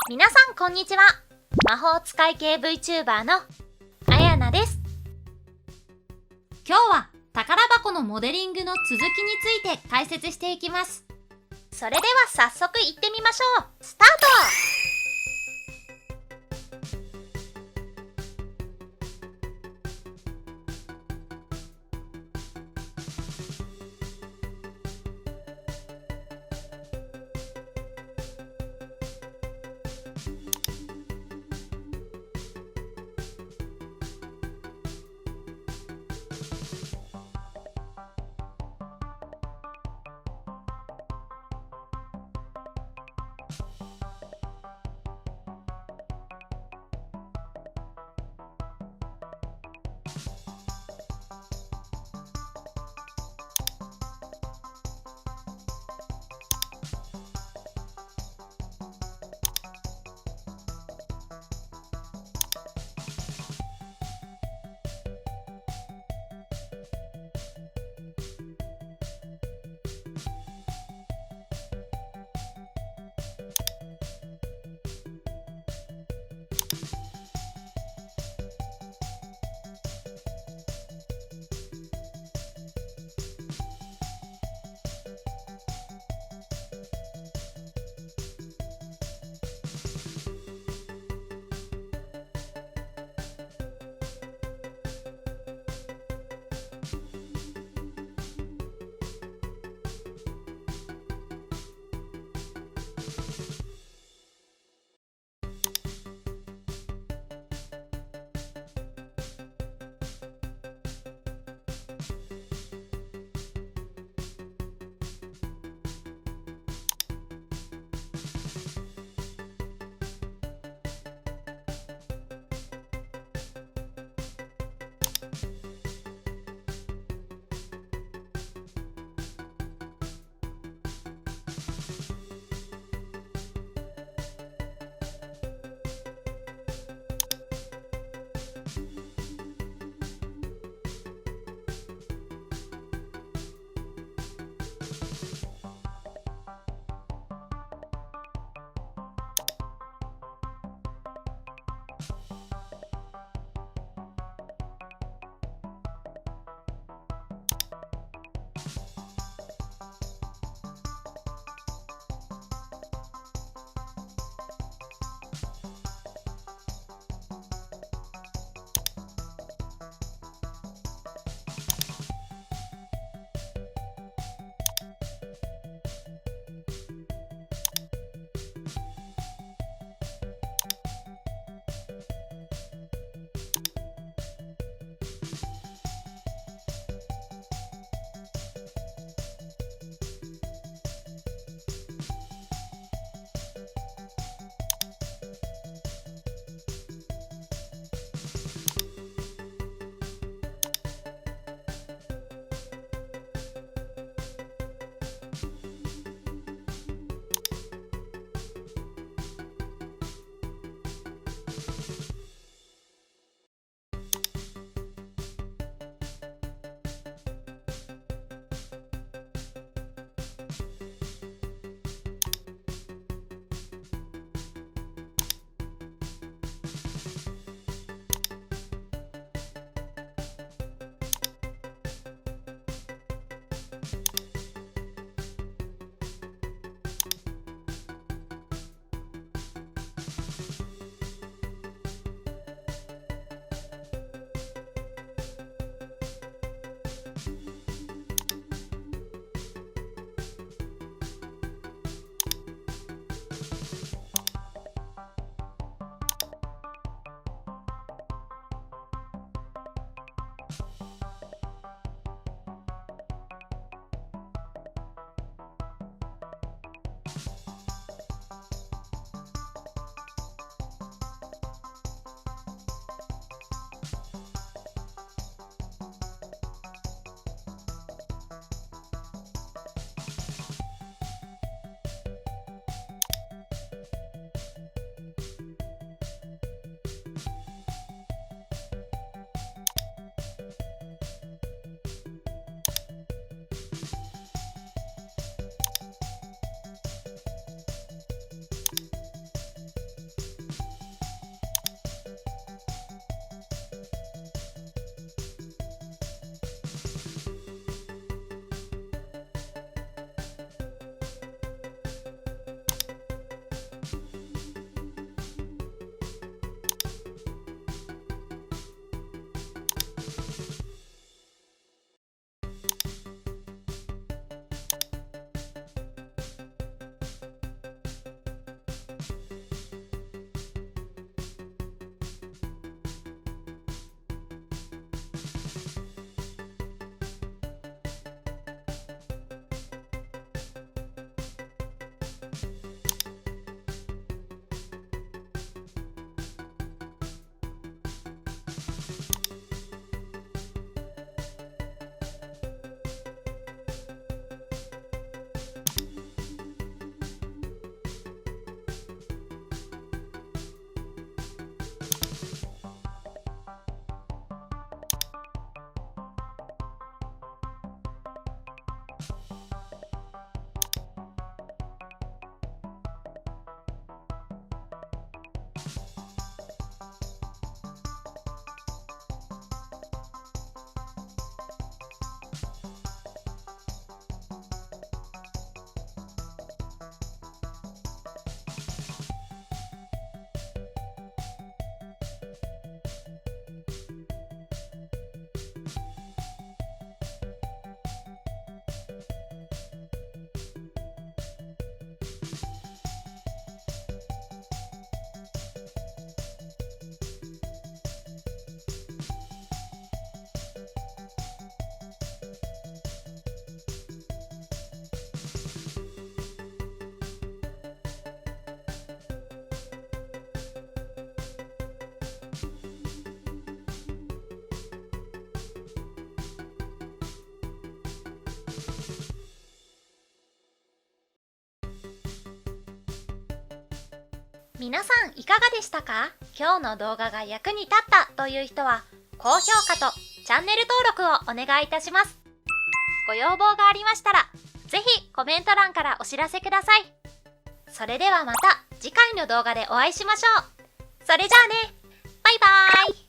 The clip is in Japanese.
皆さんこんにちは。魔法使い系 VTuber のあやなです。今日は宝箱のモデリングの続きについて解説していきます。それでは早速行ってみましょう。スタート。皆さんいかがでしたか？今日の動画が役に立ったという人は高評価とチャンネル登録をお願いいたします。ご要望がありましたらぜひコメント欄からお知らせください。それではまた次回の動画でお会いしましょう。それじゃあね、バイバーイ。